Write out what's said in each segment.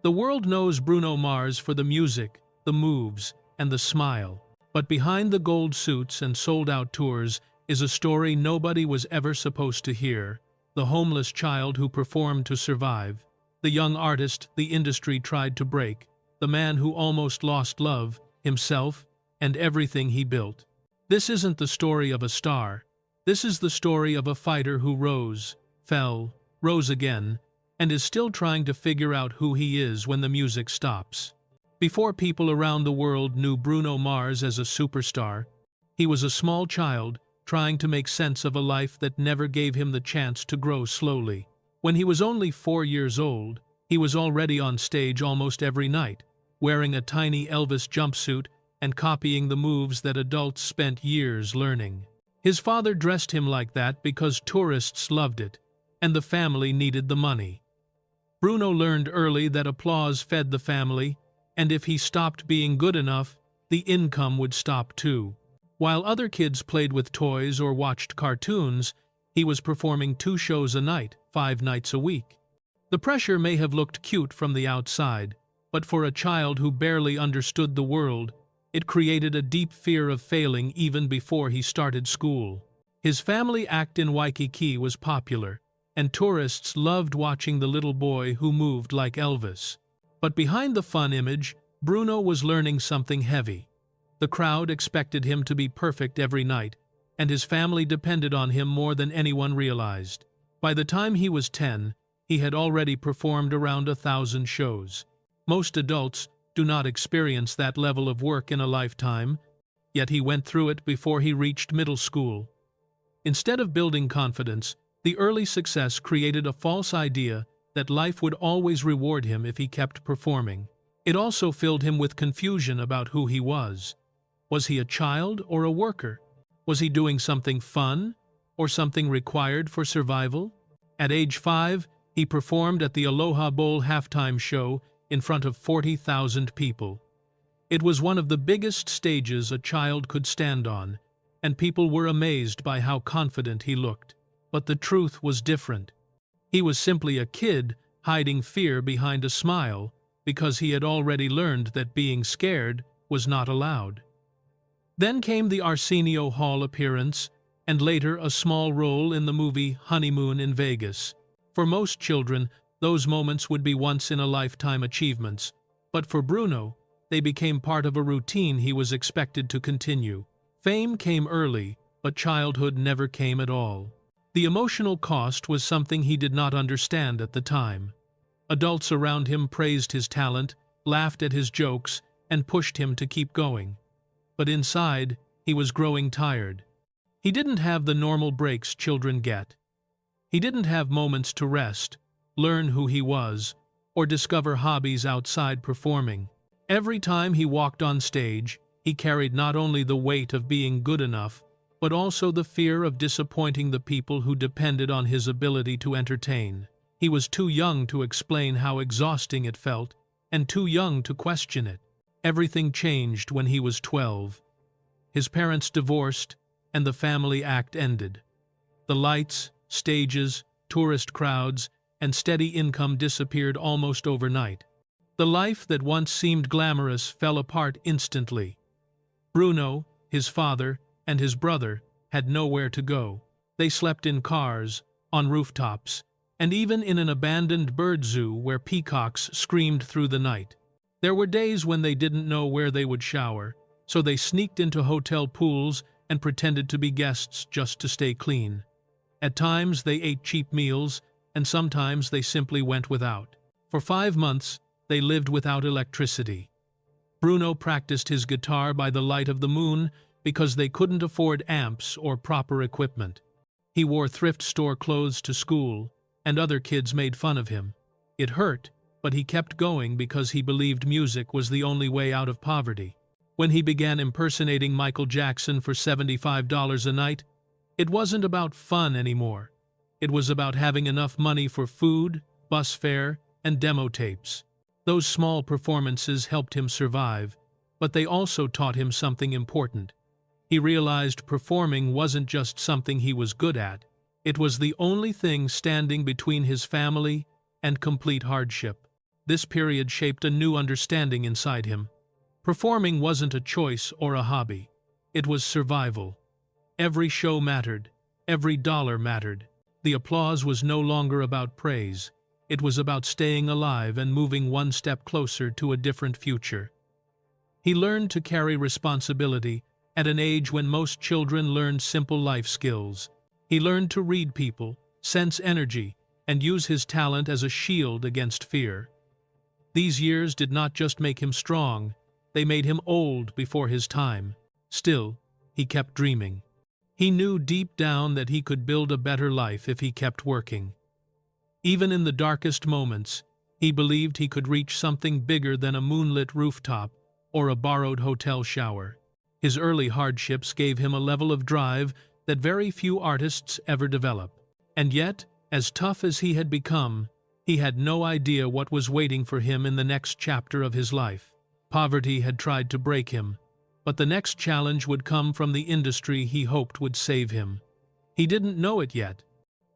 The world knows Bruno Mars for the music, the moves, and the smile. But behind the gold suits and sold-out tours is a story nobody was ever supposed to hear. The homeless child who performed to survive. The young artist the industry tried to break. The man who almost lost love, himself, and everything he built. This isn't the story of a star. This is the story of a fighter who rose, fell, rose again, and is still trying to figure out who he is when the music stops. Before people around the world knew Bruno Mars as a superstar, he was a small child trying to make sense of a life that never gave him the chance to grow slowly. When he was only 4 years old, he was already on stage almost every night, wearing a tiny Elvis jumpsuit and copying the moves that adults spent years learning. His father dressed him like that because tourists loved it, and the family needed the money. Bruno learned early that applause fed the family, and if he stopped being good enough, the income would stop too. While other kids played with toys or watched cartoons, he was performing 2 shows a night, 5 nights a week. The pressure may have looked cute from the outside, but for a child who barely understood the world, it created a deep fear of failing even before he started school. His family act in Waikiki was popular, and tourists loved watching the little boy who moved like Elvis. But behind the fun image, Bruno was learning something heavy. The crowd expected him to be perfect every night, and his family depended on him more than anyone realized. By the time he was 10, he had already performed around 1,000 shows. Most adults do not experience that level of work in a lifetime, yet he went through it before he reached middle school. Instead of building confidence, the early success created a false idea that life would always reward him if he kept performing. It also filled him with confusion about who he was. Was he a child or a worker? Was he doing something fun or something required for survival? At age 5, he performed at the Aloha Bowl halftime show in front of 40,000 people. It was one of the biggest stages a child could stand on, and people were amazed by how confident he looked. But the truth was different. He was simply a kid hiding fear behind a smile because he had already learned that being scared was not allowed. Then came the Arsenio Hall appearance, and later a small role in the movie Honeymoon in Vegas. For most children, those moments would be once-in-a-lifetime achievements, but for Bruno, they became part of a routine he was expected to continue. Fame came early, but childhood never came at all. The emotional cost was something he did not understand at the time. Adults around him praised his talent, laughed at his jokes, and pushed him to keep going. But inside, he was growing tired. He didn't have the normal breaks children get. He didn't have moments to rest, learn who he was, or discover hobbies outside performing. Every time he walked on stage, he carried not only the weight of being good enough, but also the fear of disappointing the people who depended on his ability to entertain. He was too young to explain how exhausting it felt, and too young to question it. Everything changed when he was 12. His parents divorced, and the family act ended. The lights, stages, tourist crowds, and steady income disappeared almost overnight. The life that once seemed glamorous fell apart instantly. Bruno, his father, and his brother had nowhere to go. They slept in cars, on rooftops, and even in an abandoned bird zoo where peacocks screamed through the night. There were days when they didn't know where they would shower, so they sneaked into hotel pools and pretended to be guests just to stay clean. At times they ate cheap meals, and sometimes they simply went without. For 5 months, they lived without electricity. Bruno practiced his guitar by the light of the moon because they couldn't afford amps or proper equipment. He wore thrift store clothes to school, and other kids made fun of him. It hurt, but he kept going because he believed music was the only way out of poverty. When he began impersonating Michael Jackson for $75 a night, it wasn't about fun anymore. It was about having enough money for food, bus fare, and demo tapes. Those small performances helped him survive, but they also taught him something important. He realized performing wasn't just something he was good at. It was the only thing standing between his family and complete hardship. This period shaped a new understanding inside him. Performing wasn't a choice or a hobby. It was survival. Every show mattered. Every dollar mattered. The applause was no longer about praise. It was about staying alive and moving one step closer to a different future. He learned to carry responsibility at an age when most children learned simple life skills. He learned to read people, sense energy, and use his talent as a shield against fear. These years did not just make him strong, they made him old before his time. Still, he kept dreaming. He knew deep down that he could build a better life if he kept working. Even in the darkest moments, he believed he could reach something bigger than a moonlit rooftop or a borrowed hotel shower. His early hardships gave him a level of drive that very few artists ever develop. And yet, as tough as he had become, he had no idea what was waiting for him in the next chapter of his life. Poverty had tried to break him, but the next challenge would come from the industry he hoped would save him. He didn't know it yet,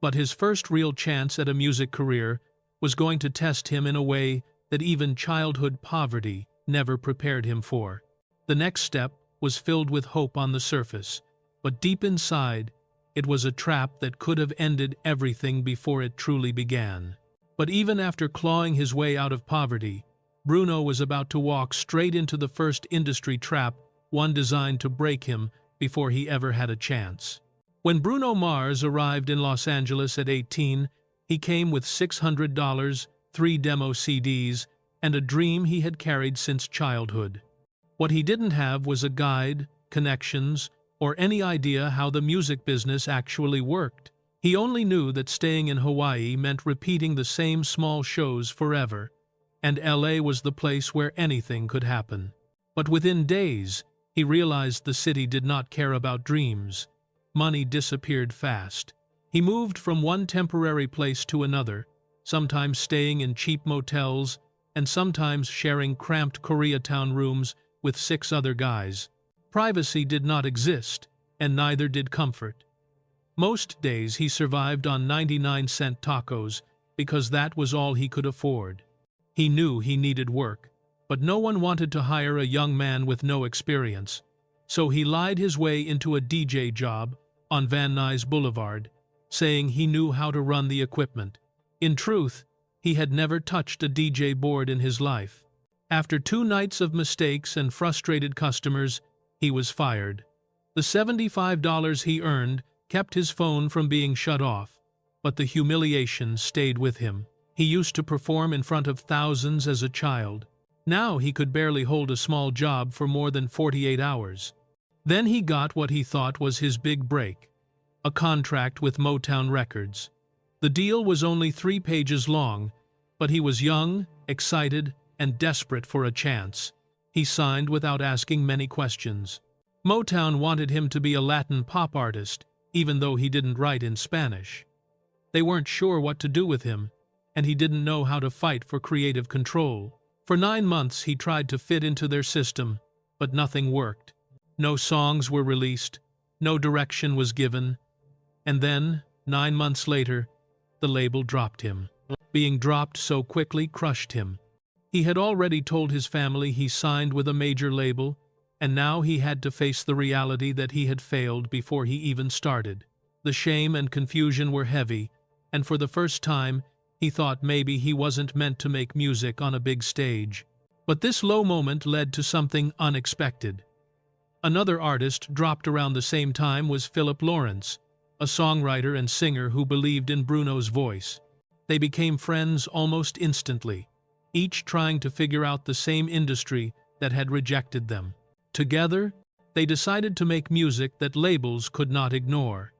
but his first real chance at a music career was going to test him in a way that even childhood poverty never prepared him for. The next step was filled with hope on the surface, but deep inside, it was a trap that could have ended everything before it truly began. But even after clawing his way out of poverty, Bruno was about to walk straight into the first industry trap, one designed to break him before he ever had a chance. When Bruno Mars arrived in Los Angeles at 18, he came with $600, 3 demo CDs, and a dream he had carried since childhood. What he didn't have was a guide, connections, or any idea how the music business actually worked. He only knew that staying in Hawaii meant repeating the same small shows forever, and LA was the place where anything could happen. But within days, he realized the city did not care about dreams. Money disappeared fast. He moved from one temporary place to another, sometimes staying in cheap motels and sometimes sharing cramped Koreatown rooms with 6 other guys. Privacy did not exist, and neither did comfort. Most days he survived on 99-cent tacos because that was all he could afford. He knew he needed work, but no one wanted to hire a young man with no experience. So he lied his way into a DJ job on Van Nuys Boulevard, saying he knew how to run the equipment. In truth, he had never touched a DJ board in his life. After 2 nights of mistakes and frustrated customers, he was fired. The $75 he earned kept his phone from being shut off, but the humiliation stayed with him. He used to perform in front of thousands as a child. Now he could barely hold a small job for more than 48 hours. Then he got what he thought was his big break, a contract with Motown Records. The deal was only 3 pages long, but he was young, excited, and desperate for a chance. He signed without asking many questions. Motown wanted him to be a Latin pop artist, even though he didn't write in Spanish. They weren't sure what to do with him, and he didn't know how to fight for creative control. For 9 months he tried to fit into their system, but nothing worked. No songs were released, no direction was given, and then, 9 months later, the label dropped him. Being dropped so quickly crushed him. He had already told his family he signed with a major label, and now he had to face the reality that he had failed before he even started. The shame and confusion were heavy, and for the first time, he thought maybe he wasn't meant to make music on a big stage. But this low moment led to something unexpected. Another artist dropped around the same time was Philip Lawrence, a songwriter and singer who believed in Bruno's voice. They became friends almost instantly, each trying to figure out the same industry that had rejected them. Together, they decided to make music that labels could not ignore.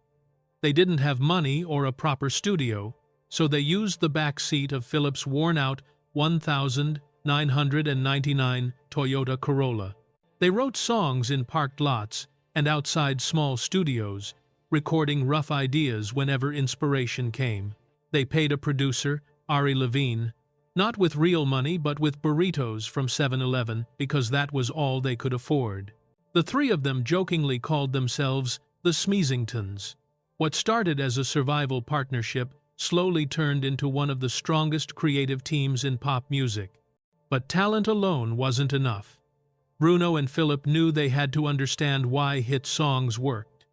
They didn't have money or a proper studio, so they used the back seat of Philip's worn-out 1999 Toyota Corolla. They wrote songs in parked lots and outside small studios, recording rough ideas whenever inspiration came. They paid a producer, Ari Levine, not with real money but with burritos from 7-Eleven because that was all they could afford. The 3 of them jokingly called themselves the Smeezingtons. What started as a survival partnership slowly turned into one of the strongest creative teams in pop music. But talent alone wasn't enough. Bruno and Philip knew they had to understand why hit songs worked.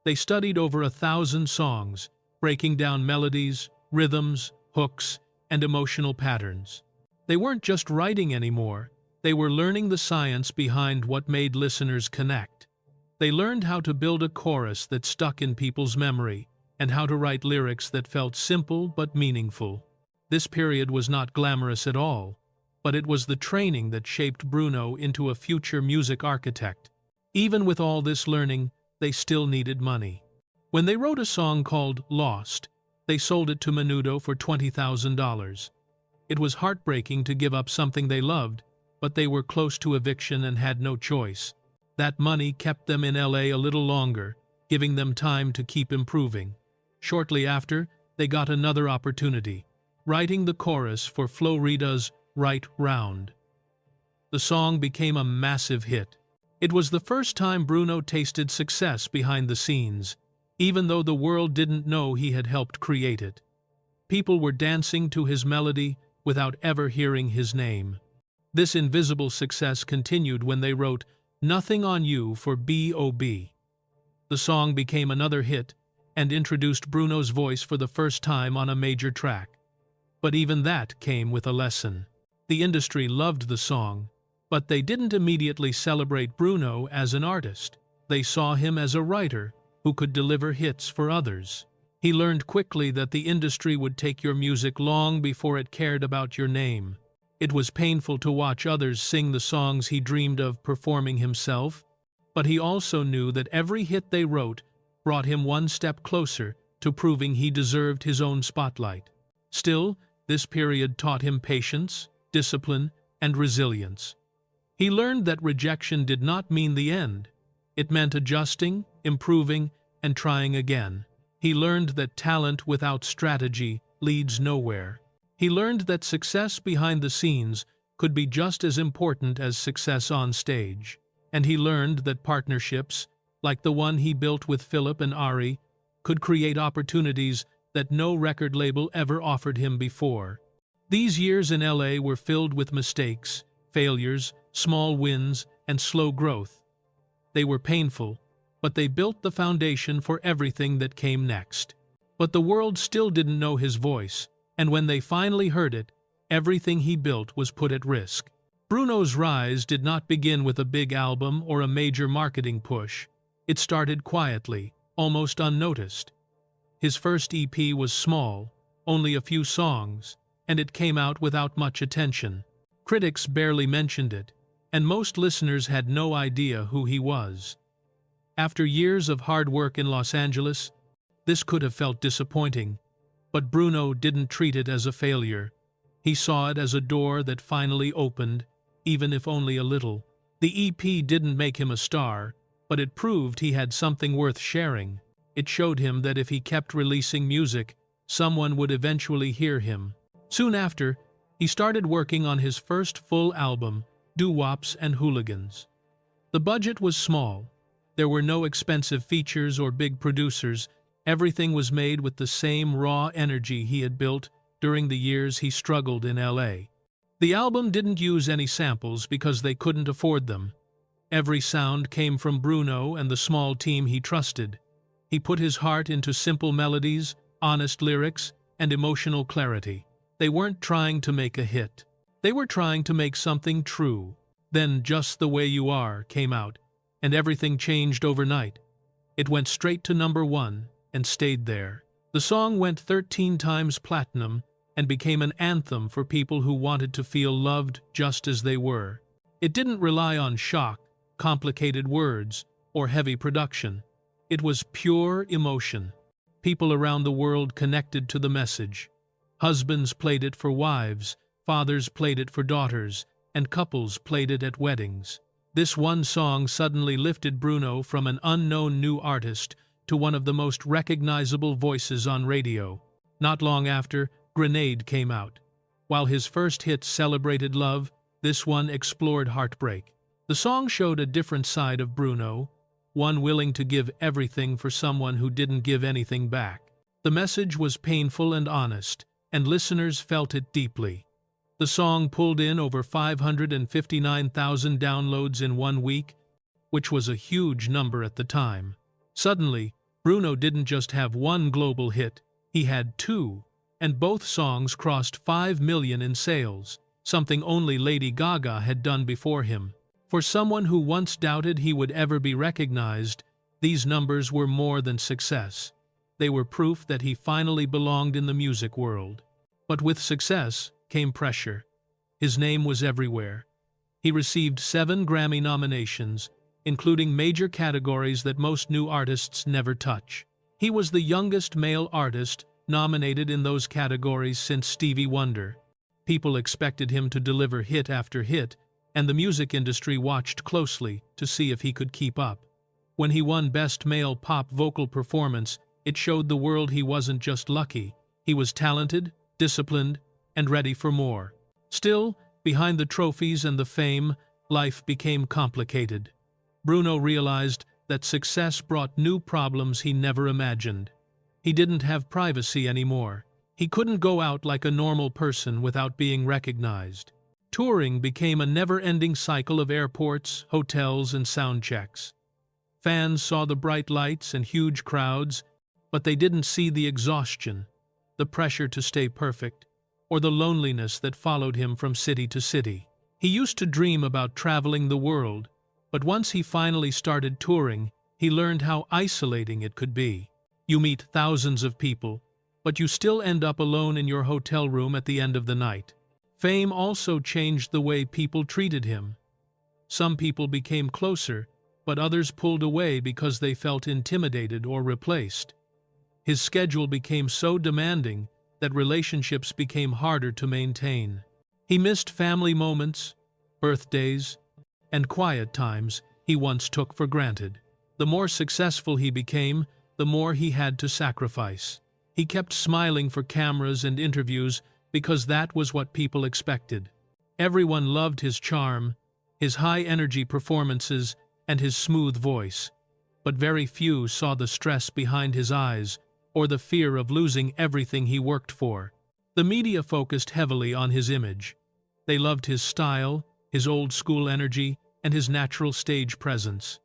They studied over 1,000 songs, breaking down melodies, rhythms, hooks, and emotional patterns. They weren't just writing anymore, they were learning the science behind what made listeners connect. They learned how to build a chorus that stuck in people's memory, and how to write lyrics that felt simple but meaningful. This period was not glamorous at all, but it was the training that shaped Bruno into a future music architect. Even with all this learning, they still needed money. When they wrote a song called Lost, they sold it to Menudo for $20,000. It was heartbreaking to give up something they loved, but they were close to eviction and had no choice. That money kept them in LA a little longer, giving them time to keep improving. Shortly after, they got another opportunity, writing the chorus for Flo Rida's Right Round. The song became a massive hit. It was the first time Bruno tasted success behind the scenes, even though the world didn't know he had helped create it. People were dancing to his melody without ever hearing his name. This invisible success continued when they wrote Nothing on You for B.O.B. The song became another hit and introduced Bruno's voice for the first time on a major track. But even that came with a lesson. The industry loved the song, but they didn't immediately celebrate Bruno as an artist. They saw him as a writer who could deliver hits for others. He learned quickly that the industry would take your music long before it cared about your name. It was painful to watch others sing the songs he dreamed of performing himself, but he also knew that every hit they wrote brought him one step closer to proving he deserved his own spotlight. Still, this period taught him patience, discipline, and resilience. He learned that rejection did not mean the end. It meant adjusting, improving, and trying again. He learned that talent without strategy leads nowhere. He learned that success behind the scenes could be just as important as success on stage. And he learned that partnerships, like the one he built with Philip and Ari, could create opportunities that no record label ever offered him before. These years in LA were filled with mistakes, failures, small wins, and slow growth. They were painful, but they built the foundation for everything that came next. But the world still didn't know his voice, and when they finally heard it, everything he built was put at risk. Bruno's rise did not begin with a big album or a major marketing push. It started quietly, almost unnoticed. His first EP was small, only a few songs, and it came out without much attention. Critics barely mentioned it, and most listeners had no idea who he was. After years of hard work in Los Angeles, this could have felt disappointing, but Bruno didn't treat it as a failure. He saw it as a door that finally opened, even if only a little. The EP didn't make him a star, but it proved he had something worth sharing. It showed him that if he kept releasing music, someone would eventually hear him. Soon after, he started working on his first full album, Doo-Wops and Hooligans. The budget was small. There were no expensive features or big producers. Everything was made with the same raw energy he had built during the years he struggled in LA. The album didn't use any samples because they couldn't afford them. Every sound came from Bruno and the small team he trusted. He put his heart into simple melodies, honest lyrics, and emotional clarity. They weren't trying to make a hit. They were trying to make something true. Then Just the Way You Are came out, and everything changed overnight. It went straight to #1 and stayed there. The song went 13 times platinum and became an anthem for people who wanted to feel loved just as they were. It didn't rely on shock, complicated words, or heavy production. It was pure emotion. People around the world connected to the message. Husbands played it for wives, fathers played it for daughters, and couples played it at weddings. This one song suddenly lifted Bruno from an unknown new artist to one of the most recognizable voices on radio. Not long after, Grenade came out. While his first hit celebrated love, this one explored heartbreak. The song showed a different side of Bruno, one willing to give everything for someone who didn't give anything back. The message was painful and honest, and listeners felt it deeply. The song pulled in over 559,000 downloads in 1 week, which was a huge number at the time. Suddenly, Bruno didn't just have one global hit, he had two, and both songs crossed 5 million in sales, something only Lady Gaga had done before him. For someone who once doubted he would ever be recognized, these numbers were more than success. They were proof that he finally belonged in the music world. But with success came pressure. His name was everywhere. He received 7 Grammy nominations, including major categories that most new artists never touch. He was the youngest male artist nominated in those categories since Stevie Wonder. People expected him to deliver hit after hit, and the music industry watched closely to see if he could keep up. When he won Best Male Pop Vocal Performance, it showed the world he wasn't just lucky. He was talented, disciplined, and ready for more. Still, behind the trophies and the fame, life became complicated. Bruno realized that success brought new problems he never imagined. He didn't have privacy anymore. He couldn't go out like a normal person without being recognized. Touring became a never-ending cycle of airports, hotels, and sound checks. Fans saw the bright lights and huge crowds, but they didn't see the exhaustion, the pressure to stay perfect, or the loneliness that followed him from city to city. He used to dream about traveling the world, but once he finally started touring, he learned how isolating it could be. You meet thousands of people, but you still end up alone in your hotel room at the end of the night. Fame also changed the way people treated him. Some people became closer, but others pulled away because they felt intimidated or replaced. His schedule became so demanding that relationships became harder to maintain. He missed family moments, birthdays, and quiet times he once took for granted. The more successful he became, the more he had to sacrifice. He kept smiling for cameras and interviews because that was what people expected. Everyone loved his charm, his high-energy performances, and his smooth voice. But very few saw the stress behind his eyes or the fear of losing everything he worked for. The media focused heavily on his image. They loved his style, his old-school energy, and his natural stage presence.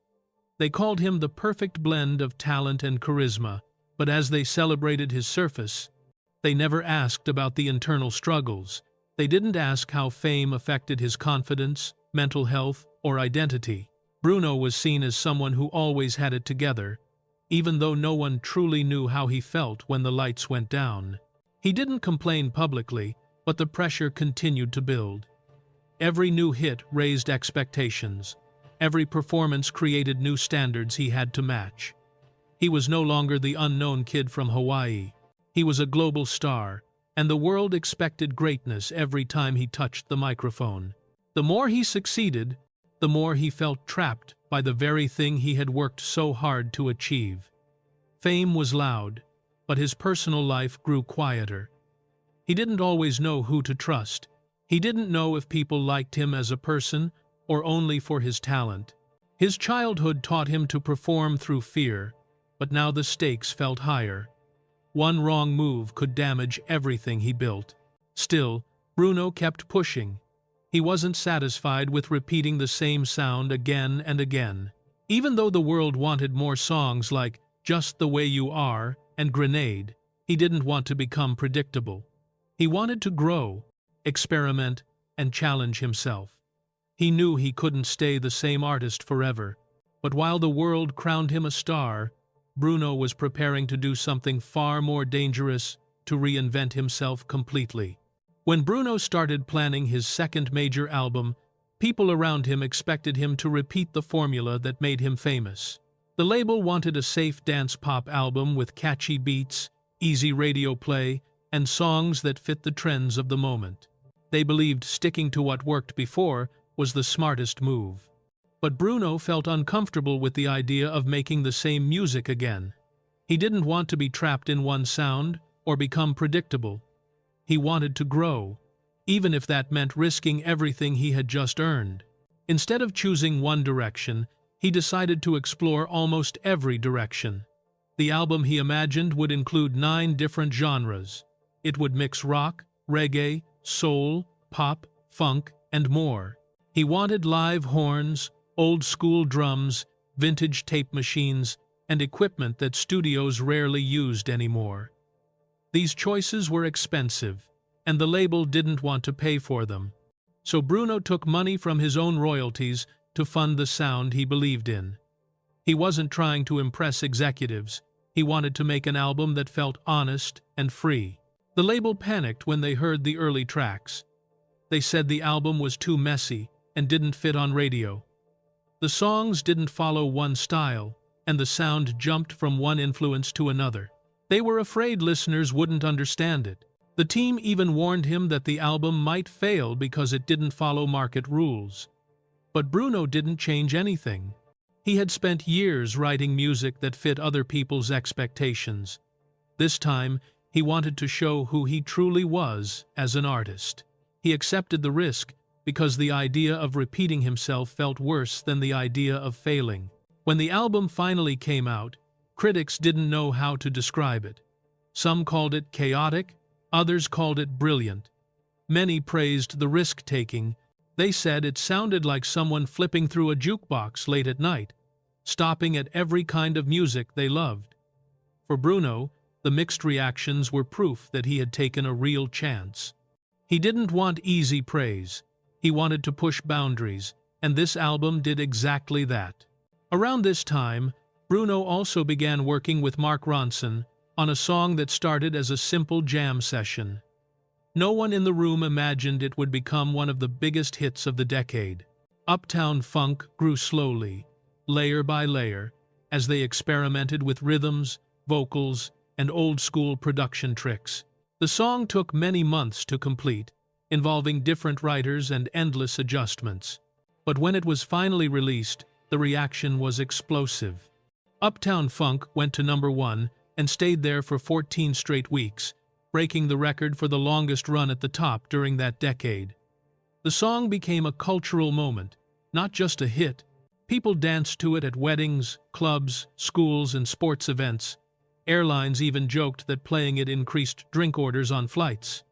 They called him the perfect blend of talent and charisma, but as they celebrated his surface, they never asked about the internal struggles. They didn't ask how fame affected his confidence, mental health, or identity. Bruno was seen as someone who always had it together, even though no one truly knew how he felt when the lights went down. He didn't complain publicly, but the pressure continued to build. Every new hit raised expectations. Every performance created new standards he had to match. He was no longer the unknown kid from Hawaii. He was a global star, and the world expected greatness every time he touched the microphone. The more he succeeded, the more he felt trapped by the very thing he had worked so hard to achieve. Fame was loud, but his personal life grew quieter. He didn't always know who to trust. He didn't know if people liked him as a person or only for his talent. His childhood taught him to perform through fear, but now the stakes felt higher. One wrong move could damage everything he built. Still, Bruno kept pushing. He wasn't satisfied with repeating the same sound again and again. Even though the world wanted more songs like Just the Way You Are and Grenade, he didn't want to become predictable. He wanted to grow, experiment, and challenge himself. He knew he couldn't stay the same artist forever, but while the world crowned him a star, Bruno was preparing to do something far more dangerous, to reinvent himself completely. When Bruno started planning his second major album, people around him expected him to repeat the formula that made him famous. The label wanted a safe dance pop album with catchy beats, easy radio play, and songs that fit the trends of the moment. They believed sticking to what worked before was the smartest move. But Bruno felt uncomfortable with the idea of making the same music again. He didn't want to be trapped in one sound or become predictable. He wanted to grow, even if that meant risking everything he had just earned. Instead of choosing one direction, he decided to explore almost every direction. The album he imagined would include 9 different genres. It would mix rock, reggae, soul, pop, funk, and more. He wanted live horns, old-school drums, vintage tape machines, and equipment that studios rarely used anymore. These choices were expensive, and the label didn't want to pay for them. So Bruno took money from his own royalties to fund the sound he believed in. He wasn't trying to impress executives. He wanted to make an album that felt honest and free. The label panicked when they heard the early tracks. They said the album was too messy and didn't fit on radio. The songs didn't follow one style, and the sound jumped from one influence to another. They were afraid listeners wouldn't understand it. The team even warned him that the album might fail because it didn't follow market rules. But Bruno didn't change anything. He had spent years writing music that fit other people's expectations. This time, he wanted to show who he truly was as an artist. He accepted the risk because the idea of repeating himself felt worse than the idea of failing. When the album finally came out, critics didn't know how to describe it. Some called it chaotic, others called it brilliant. Many praised the risk-taking. They said it sounded like someone flipping through a jukebox late at night, stopping at every kind of music they loved. For Bruno, the mixed reactions were proof that he had taken a real chance. He didn't want easy praise. He wanted to push boundaries, and this album did exactly that. Around this time, Bruno also began working with Mark Ronson on a song that started as a simple jam session. No one in the room imagined it would become one of the biggest hits of the decade. Uptown Funk grew slowly, layer by layer, as they experimented with rhythms, vocals, and old-school production tricks. The song took many months to complete, involving different writers and endless adjustments. But when it was finally released, the reaction was explosive. Uptown Funk went to #1 and stayed there for 14 straight weeks, breaking the record for the longest run at the top during that decade. The song became a cultural moment, not just a hit. People danced to it at weddings, clubs, schools, and sports events. Airlines even joked that playing it increased drink orders on flights.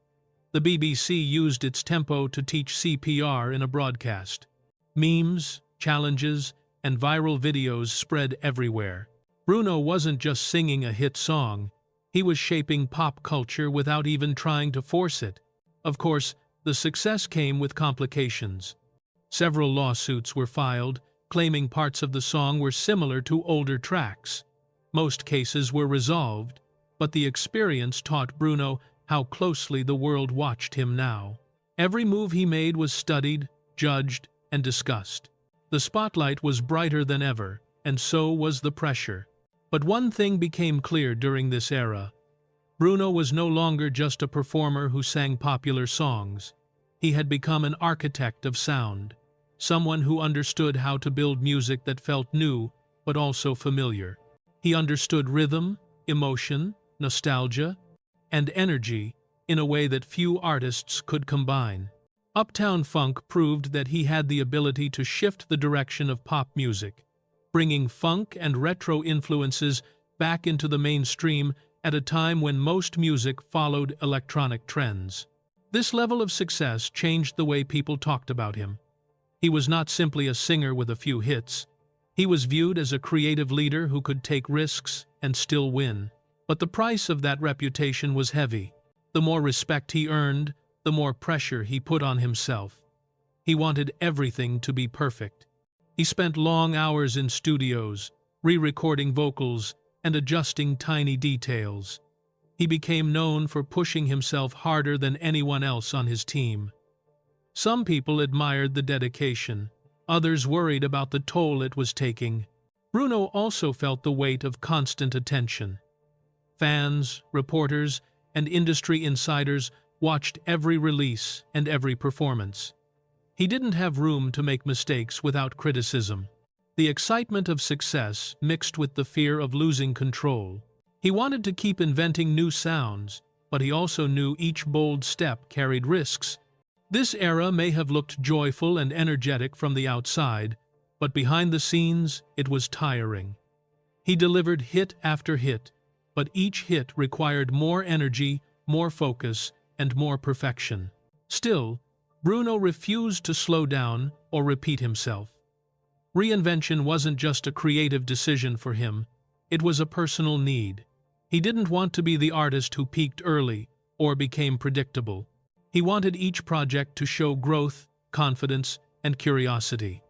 The BBC used its tempo to teach CPR in a broadcast. Memes, challenges, and viral videos spread everywhere. Bruno wasn't just singing a hit song. He was shaping pop culture without even trying to force it. Of course, the success came with complications. Several lawsuits were filed, claiming parts of the song were similar to older tracks. Most cases were resolved, but the experience taught Bruno how closely the world watched him now. Every move he made was studied, judged, and discussed. The spotlight was brighter than ever, and so was the pressure. But one thing became clear during this era. Bruno was no longer just a performer who sang popular songs. He had become an architect of sound, someone who understood how to build music that felt new but also familiar. He understood rhythm, emotion, nostalgia, and energy in a way that few artists could combine. Uptown Funk proved that he had the ability to shift the direction of pop music, bringing funk and retro influences back into the mainstream at a time when most music followed electronic trends. This level of success changed the way people talked about him. He was not simply a singer with a few hits. He was viewed as a creative leader who could take risks and still win. But the price of that reputation was heavy. The more respect he earned, the more pressure he put on himself. He wanted everything to be perfect. He spent long hours in studios, re-recording vocals and adjusting tiny details. He became known for pushing himself harder than anyone else on his team. Some people admired the dedication. Others worried about the toll it was taking. Bruno also felt the weight of constant attention. Fans, reporters, and industry insiders watched every release and every performance. He didn't have room to make mistakes without criticism. The excitement of success mixed with the fear of losing control. He wanted to keep inventing new sounds, but he also knew each bold step carried risks. This era may have looked joyful and energetic from the outside, but behind the scenes, it was tiring. He delivered hit after hit, but each hit required more energy, more focus, and more perfection. Still, Bruno refused to slow down or repeat himself. Reinvention wasn't just a creative decision for him, it was a personal need. He didn't want to be the artist who peaked early or became predictable. He wanted each project to show growth, confidence, and curiosity.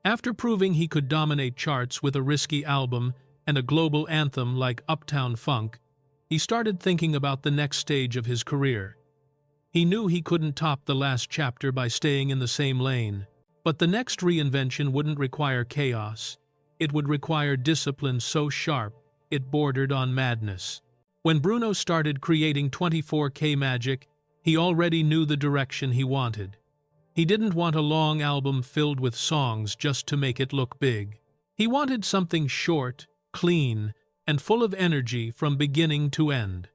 After proving he could dominate charts with a risky album and a global anthem like Uptown Funk, he started thinking about the next stage of his career. He knew he couldn't top the last chapter by staying in the same lane. But the next reinvention wouldn't require chaos. It would require discipline so sharp, it bordered on madness. When Bruno started creating 24K Magic, he already knew the direction he wanted. He didn't want a long album filled with songs just to make it look big. He wanted something short, clean, and full of energy from beginning to end.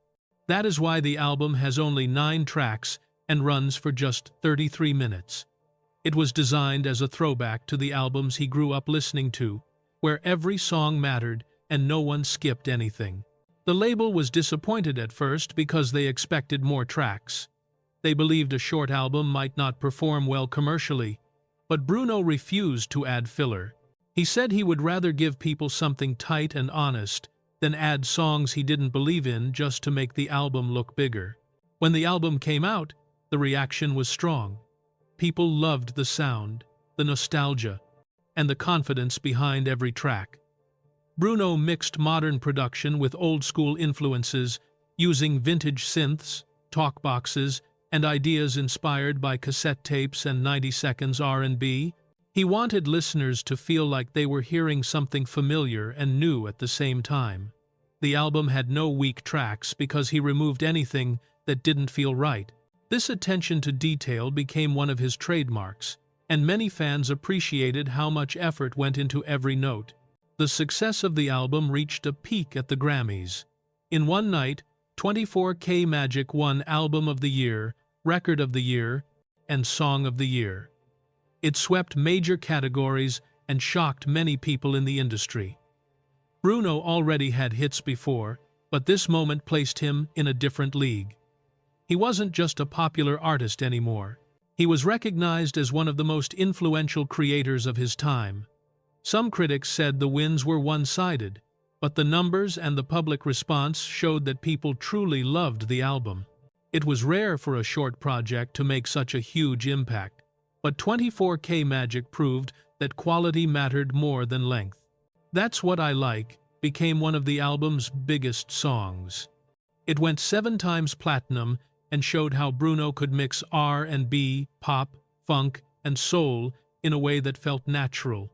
That is why the album has only 9 tracks and runs for just 33 minutes. It was designed as a throwback to the albums he grew up listening to, where every song mattered and no one skipped anything. The label was disappointed at first because they expected more tracks. They believed a short album might not perform well commercially, but Bruno refused to add filler. He said he would rather give people something tight and honest than add songs he didn't believe in just to make the album look bigger. When the album came out, the reaction was strong. People loved the sound, the nostalgia, and the confidence behind every track. Bruno mixed modern production with old-school influences, using vintage synths, talkboxes, and ideas inspired by cassette tapes and 90 seconds R&B. He wanted listeners to feel like they were hearing something familiar and new at the same time. The album had no weak tracks because he removed anything that didn't feel right. This attention to detail became one of his trademarks, and many fans appreciated how much effort went into every note. The success of the album reached a peak at the Grammys. In one night, 24K Magic won Album of the Year, Record of the Year, and Song of the Year. It swept major categories and shocked many people in the industry. Bruno already had hits before, but this moment placed him in a different league. He wasn't just a popular artist anymore. He was recognized as one of the most influential creators of his time. Some critics said the wins were one-sided, but the numbers and the public response showed that people truly loved the album. It was rare for a short project to make such a huge impact, but 24K Magic proved that quality mattered more than length. That's What I Like became one of the album's biggest songs. It went 7 times platinum and showed how Bruno could mix R&B, pop, funk, and soul in a way that felt natural.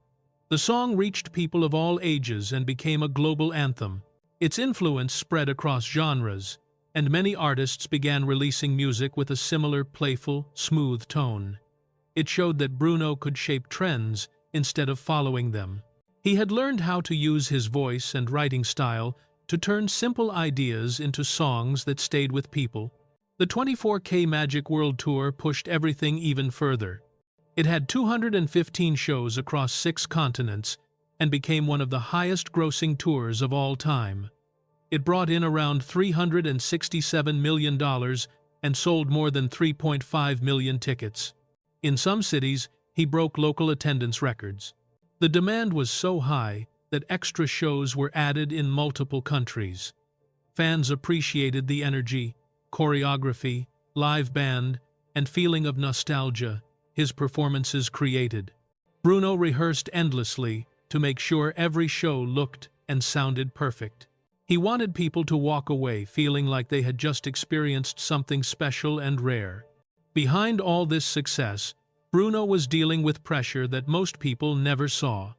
The song reached people of all ages and became a global anthem. Its influence spread across genres, and many artists began releasing music with a similar playful, smooth tone. It showed that Bruno could shape trends instead of following them. He had learned how to use his voice and writing style to turn simple ideas into songs that stayed with people. The 24K Magic World Tour pushed everything even further. It had 215 shows across 6 continents and became one of the highest-grossing tours of all time. It brought in around $367 million and sold more than 3.5 million tickets. In some cities, he broke local attendance records. The demand was so high that extra shows were added in multiple countries. Fans appreciated the energy, choreography, live band, and feeling of nostalgia his performances created. Bruno rehearsed endlessly to make sure every show looked and sounded perfect. He wanted people to walk away feeling like they had just experienced something special and rare. Behind all this success, Bruno was dealing with pressure that most people never saw.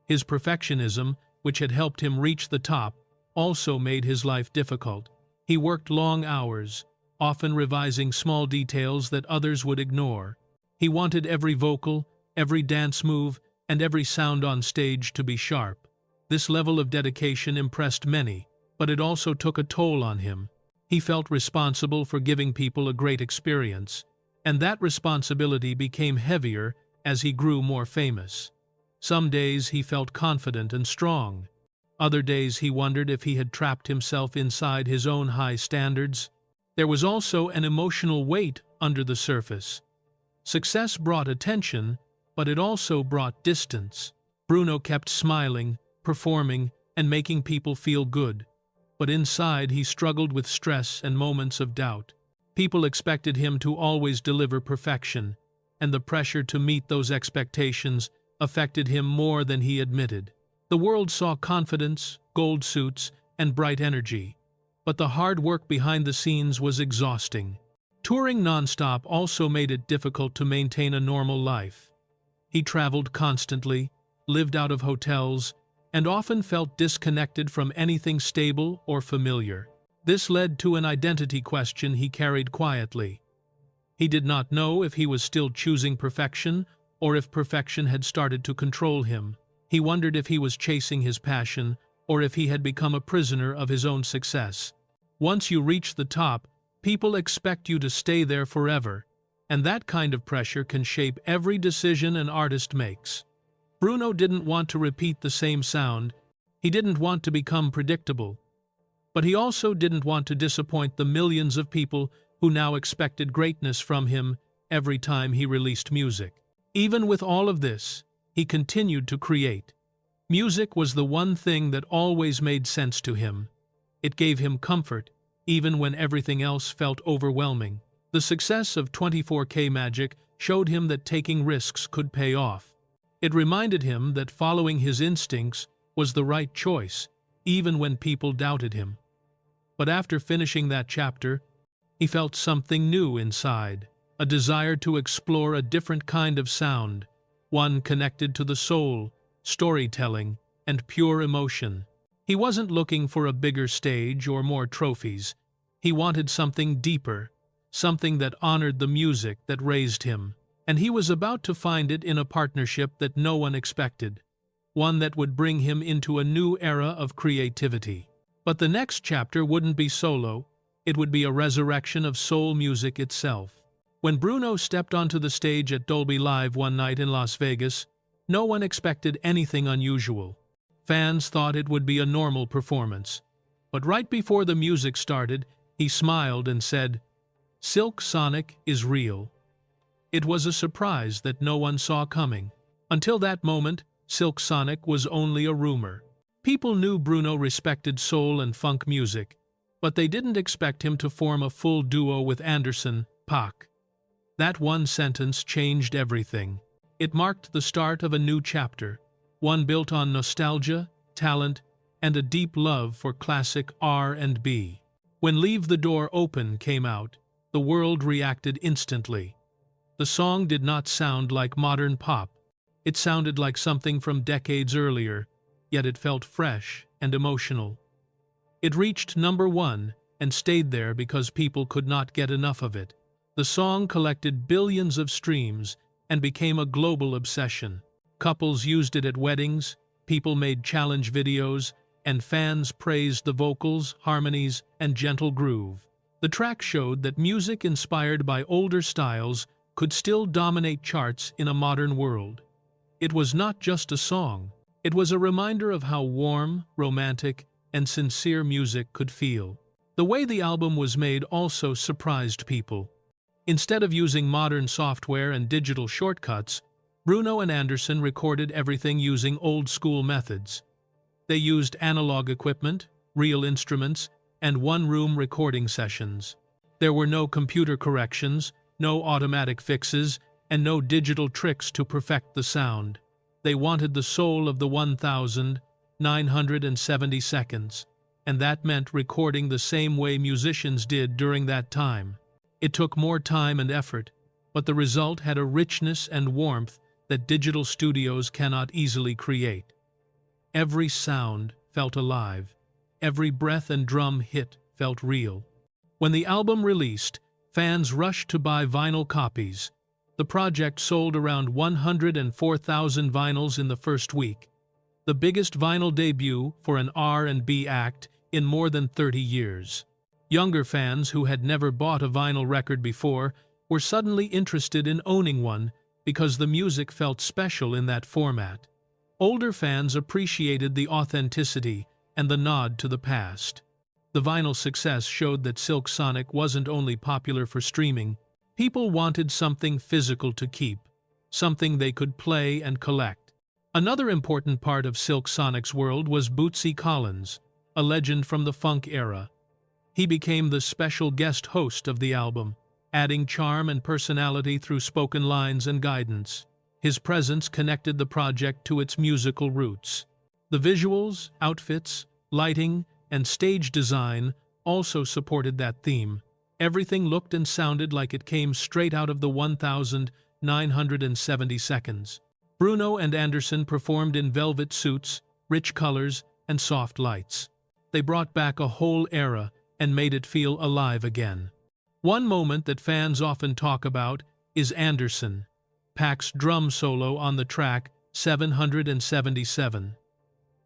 His perfectionism, which had helped him reach the top, also made his life difficult. He worked long hours, often revising small details that others would ignore. He wanted every vocal, every dance move, and every sound on stage to be sharp. This level of dedication impressed many, but it also took a toll on him. He felt responsible for giving people a great experience, and that responsibility became heavier as he grew more famous. Some days he felt confident and strong. Other days he wondered if he had trapped himself inside his own high standards. There was also an emotional weight under the surface. Success brought attention, but it also brought distance. Bruno kept smiling, performing, and making people feel good. But inside he struggled with stress and moments of doubt. People expected him to always deliver perfection, and the pressure to meet those expectations affected him more than he admitted. The world saw confidence, gold suits, and bright energy, but the hard work behind the scenes was exhausting. Touring nonstop also made it difficult to maintain a normal life. He traveled constantly, lived out of hotels, and often felt disconnected from anything stable or familiar. This led to an identity question he carried quietly. He did not know if he was still choosing perfection or if perfection had started to control him. He wondered if he was chasing his passion or if he had become a prisoner of his own success. Once you reach the top, people expect you to stay there forever, and that kind of pressure can shape every decision an artist makes. Bruno didn't want to repeat the same sound. He didn't want to become predictable. But he also didn't want to disappoint the millions of people who now expected greatness from him every time he released music. Even with all of this, he continued to create. Music was the one thing that always made sense to him. It gave him comfort, even when everything else felt overwhelming. The success of 24K Magic showed him that taking risks could pay off. It reminded him that following his instincts was the right choice, even when people doubted him. But after finishing that chapter, he felt something new inside, a desire to explore a different kind of sound, one connected to the soul, storytelling, and pure emotion. He wasn't looking for a bigger stage or more trophies. He wanted something deeper, something that honored the music that raised him. And he was about to find it in a partnership that no one expected, one that would bring him into a new era of creativity. But the next chapter wouldn't be solo, it would be a resurrection of soul music itself. When Bruno stepped onto the stage at Dolby Live one night in Las Vegas, no one expected anything unusual. Fans thought it would be a normal performance. But right before the music started, he smiled and said, "Silk Sonic is real." It was a surprise that no one saw coming. Until that moment, Silk Sonic was only a rumor. People knew Bruno respected soul and funk music, but they didn't expect him to form a full duo with Anderson, .Paak. That one sentence changed everything. It marked the start of a new chapter, one built on nostalgia, talent, and a deep love for classic R&B. When Leave the Door Open came out, the world reacted instantly. The song did not sound like modern pop. It sounded like something from decades earlier, yet it felt fresh and emotional. It reached #1 and stayed there because people could not get enough of it. The song collected billions of streams and became a global obsession. Couples used it at weddings, people made challenge videos, and fans praised the vocals, harmonies, and gentle groove. The track showed that music inspired by older styles could still dominate charts in a modern world. It was not just a song, it was a reminder of how warm, romantic, and sincere music could feel. The way the album was made also surprised people. Instead of using modern software and digital shortcuts, Bruno and Anderson recorded everything using old-school methods. They used analog equipment, real instruments, and one-room recording sessions. There were no computer corrections, no automatic fixes, and no digital tricks to perfect the sound. They wanted the soul of the 1,970 seconds, and that meant recording the same way musicians did during that time. It took more time and effort, but the result had a richness and warmth that digital studios cannot easily create. Every sound felt alive. Every breath and drum hit felt real. When the album released, fans rushed to buy vinyl copies. The project sold around 104,000 vinyls in the first week, the biggest vinyl debut for an R&B act in more than 30 years. Younger fans who had never bought a vinyl record before were suddenly interested in owning one because the music felt special in that format. Older fans appreciated the authenticity and the nod to the past. The vinyl success showed that Silk Sonic wasn't only popular for streaming. People wanted something physical to keep, something they could play and collect. Another important part of Silk Sonic's world was Bootsy Collins, a legend from the funk era. He became the special guest host of the album, adding charm and personality through spoken lines and guidance. His presence connected the project to its musical roots. The visuals, outfits, lighting, and stage design also supported that theme. Everything looked and sounded like it came straight out of the 1970 seconds. Bruno and Anderson performed in velvet suits, rich colors, and soft lights. They brought back a whole era and made it feel alive again. One moment that fans often talk about is Anderson, Paak's drum solo on the track 777.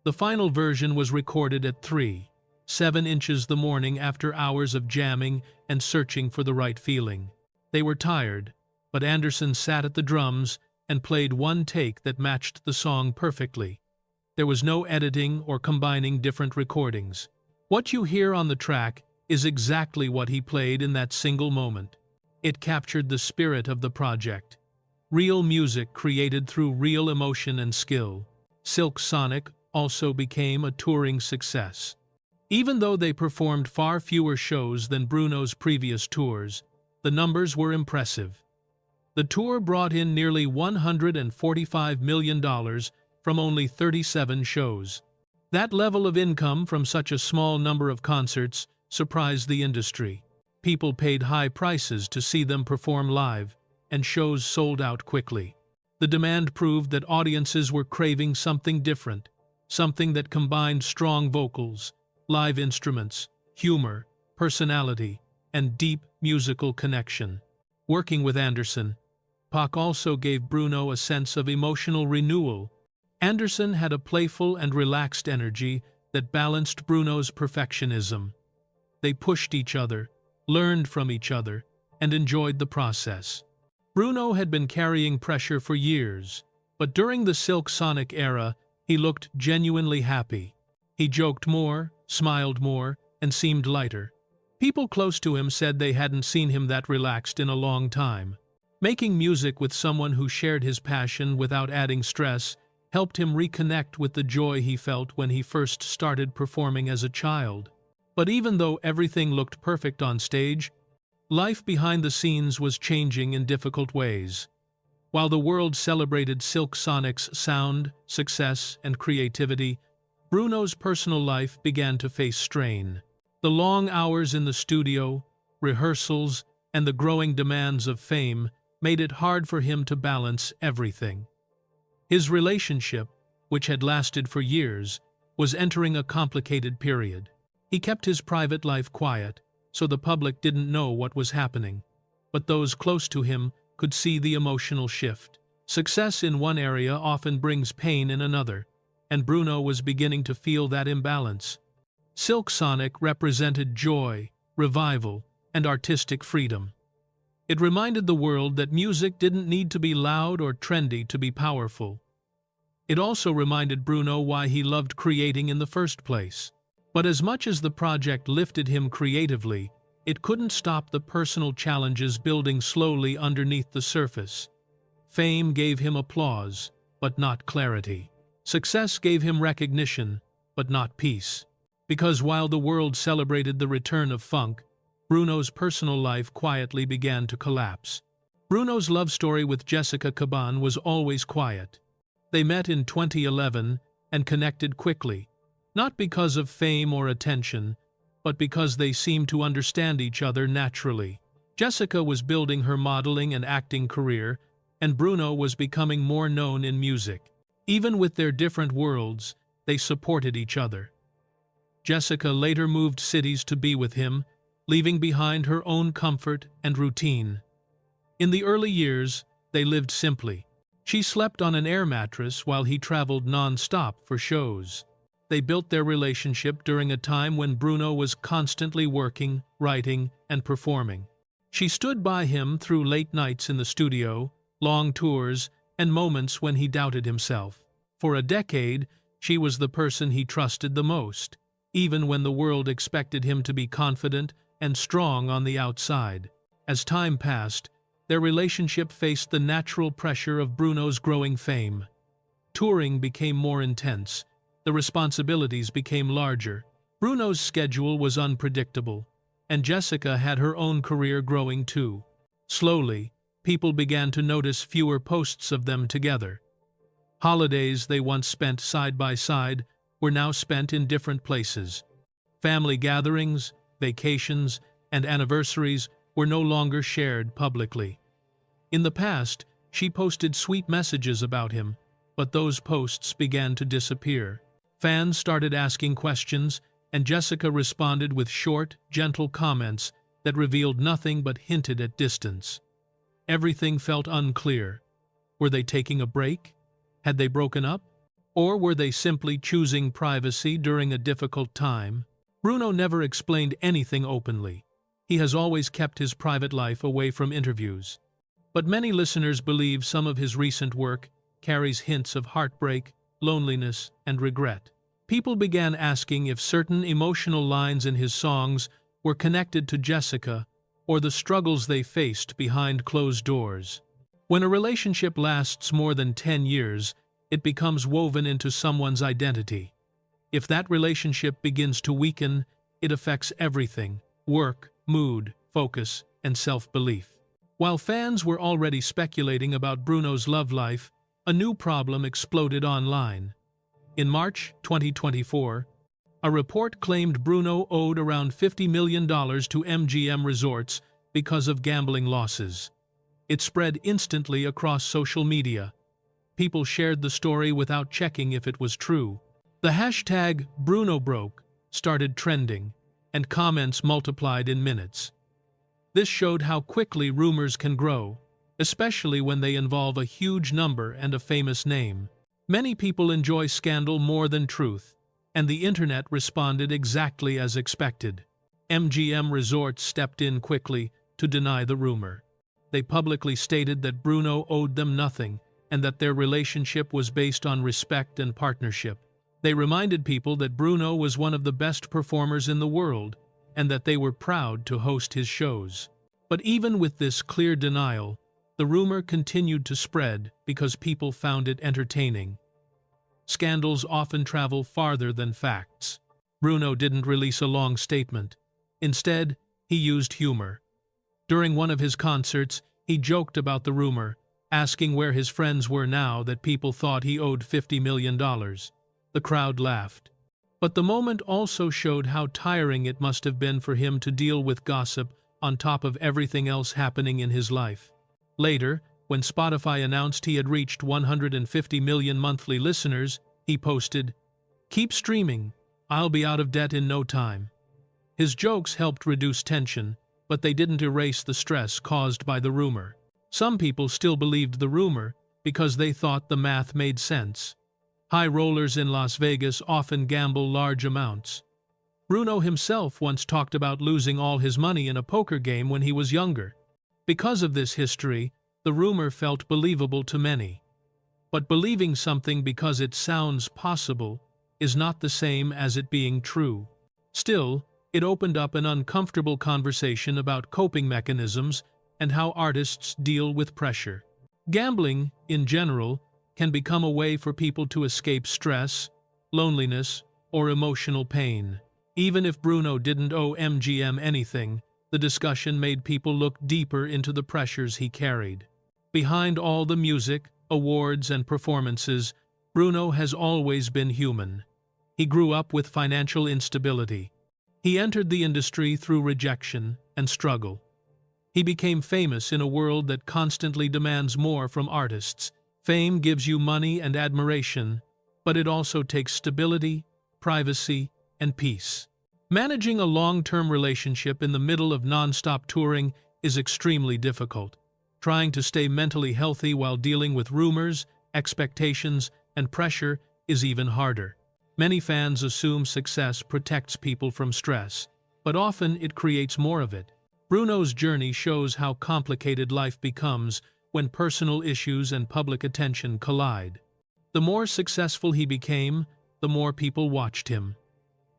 The final version was recorded at 3.7 inches the morning after hours of jamming and searching for the right feeling. They were tired, but Anderson sat at the drums and played one take that matched the song perfectly. There was no editing or combining different recordings. What you hear on the track is exactly what he played in that single moment. It captured the spirit of the project. Real music created through real emotion and skill. Silk Sonic also became a touring success. Even though they performed far fewer shows than Bruno's previous tours, the numbers were impressive. The tour brought in nearly $145 million from only 37 shows. That level of income from such a small number of concerts surprised the industry. People paid high prices to see them perform live, and shows sold out quickly. The demand proved that audiences were craving something different, something that combined strong vocals, live instruments, humor, personality, and deep musical connection. Working with Anderson, Paak also gave Bruno a sense of emotional renewal. Anderson had a playful and relaxed energy that balanced Bruno's perfectionism. They pushed each other, learned from each other, and enjoyed the process. Bruno had been carrying pressure for years, but during the Silk Sonic era, he looked genuinely happy. He joked more, smiled more, and seemed lighter. People close to him said they hadn't seen him that relaxed in a long time. Making music with someone who shared his passion without adding stress helped him reconnect with the joy he felt when he first started performing as a child. But even though everything looked perfect on stage, life behind the scenes was changing in difficult ways. While the world celebrated Silk Sonic's sound, success, and creativity, Bruno's personal life began to face strain. The long hours in the studio, rehearsals, and the growing demands of fame made it hard for him to balance everything. His relationship, which had lasted for years, was entering a complicated period. He kept his private life quiet, so the public didn't know what was happening, but those close to him could see the emotional shift. Success in one area often brings pain in another, and Bruno was beginning to feel that imbalance. Silk Sonic represented joy, revival, and artistic freedom. It reminded the world that music didn't need to be loud or trendy to be powerful. It also reminded Bruno why he loved creating in the first place. But as much as the project lifted him creatively, it couldn't stop the personal challenges building slowly underneath the surface. Fame gave him applause, but not clarity. Success gave him recognition, but not peace. Because while the world celebrated the return of funk, Bruno's personal life quietly began to collapse. Bruno's love story with Jessica Caban was always quiet. They met in 2011 and connected quickly, not because of fame or attention, but because they seemed to understand each other naturally. Jessica was building her modeling and acting career, and Bruno was becoming more known in music. Even with their different worlds, they supported each other. Jessica later moved cities to be with him, leaving behind her own comfort and routine. In the early years, they lived simply. She slept on an air mattress while he traveled non-stop for shows. They built their relationship during a time when Bruno was constantly working, writing, and performing. She stood by him through late nights in the studio, long tours, and moments when he doubted himself. For a decade, she was the person he trusted the most, even when the world expected him to be confident and strong on the outside. As time passed, their relationship faced the natural pressure of Bruno's growing fame. Touring became more intense, the responsibilities became larger, Bruno's schedule was unpredictable, and Jessica had her own career growing too. Slowly, people began to notice fewer posts of them together. Holidays they once spent side by side were now spent in different places. Family gatherings, vacations, and anniversaries were no longer shared publicly. In the past, she posted sweet messages about him, but those posts began to disappear. Fans started asking questions, and Jessica responded with short, gentle comments that revealed nothing but hinted at distance. Everything felt unclear. Were they taking a break? Had they broken up? Or were they simply choosing privacy during a difficult time? Bruno never explained anything openly. He has always kept his private life away from interviews. But many listeners believe some of his recent work carries hints of heartbreak, loneliness, and regret. People began asking if certain emotional lines in his songs were connected to Jessica or the struggles they faced behind closed doors. When a relationship lasts more than 10 years, it becomes woven into someone's identity. If that relationship begins to weaken, it affects everything: work, mood, focus, and self-belief. While fans were already speculating about Bruno's love life, a new problem exploded online. In March 2024, a report claimed Bruno owed around $50 million to MGM Resorts because of gambling losses. It spread instantly across social media. People shared the story without checking if it was true. The hashtag #BrunoBroke started trending, and comments multiplied in minutes. This showed how quickly rumors can grow, especially when they involve a huge number and a famous name. Many people enjoy scandal more than truth, and the internet responded exactly as expected. MGM Resorts stepped in quickly to deny the rumor. They publicly stated that Bruno owed them nothing and that their relationship was based on respect and partnership. They reminded people that Bruno was one of the best performers in the world and that they were proud to host his shows. But even with this clear denial, the rumor continued to spread because people found it entertaining. Scandals often travel farther than facts. Bruno didn't release a long statement. Instead, he used humor. During one of his concerts, he joked about the rumor, asking where his friends were now that people thought he owed $50 million. The crowd laughed. But the moment also showed how tiring it must have been for him to deal with gossip on top of everything else happening in his life. Later, when Spotify announced he had reached 150 million monthly listeners, he posted, "Keep streaming, I'll be out of debt in no time." His jokes helped reduce tension, but they didn't erase the stress caused by the rumor. Some people still believed the rumor because they thought the math made sense. High rollers in Las Vegas often gamble large amounts. Bruno himself once talked about losing all his money in a poker game when he was younger. Because of this history, the rumor felt believable to many. But believing something because it sounds possible is not the same as it being true. Still, it opened up an uncomfortable conversation about coping mechanisms and how artists deal with pressure. Gambling, in general, can become a way for people to escape stress, loneliness, or emotional pain. Even if Bruno didn't owe MGM anything, the discussion made people look deeper into the pressures he carried. Behind all the music, awards, and performances, Bruno has always been human. He grew up with financial instability. He entered the industry through rejection and struggle. He became famous in a world that constantly demands more from artists. Fame gives you money and admiration, but it also takes stability, privacy, and peace. Managing a long-term relationship in the middle of non-stop touring is extremely difficult. Trying to stay mentally healthy while dealing with rumors, expectations, and pressure is even harder. Many fans assume success protects people from stress, but often it creates more of it. Bruno's journey shows how complicated life becomes when personal issues and public attention collide. The more successful he became, the more people watched him.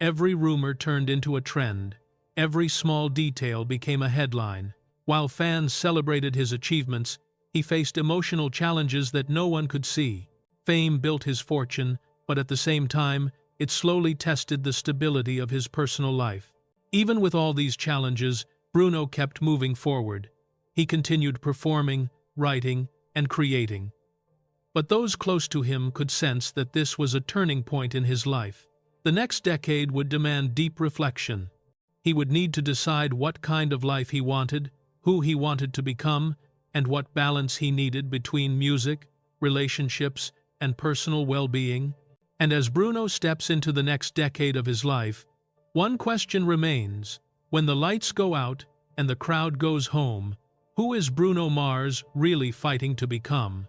Every rumor turned into a trend. Every small detail became a headline. While fans celebrated his achievements, he faced emotional challenges that no one could see. Fame built his fortune, but at the same time, it slowly tested the stability of his personal life. Even with all these challenges, Bruno kept moving forward. He continued performing, writing, and creating. But those close to him could sense that this was a turning point in his life. The next decade would demand deep reflection. He would need to decide what kind of life he wanted, who he wanted to become, and what balance he needed between music, relationships, and personal well-being. And as Bruno steps into the next decade of his life, one question remains: when the lights go out and the crowd goes home, who is Bruno Mars really fighting to become?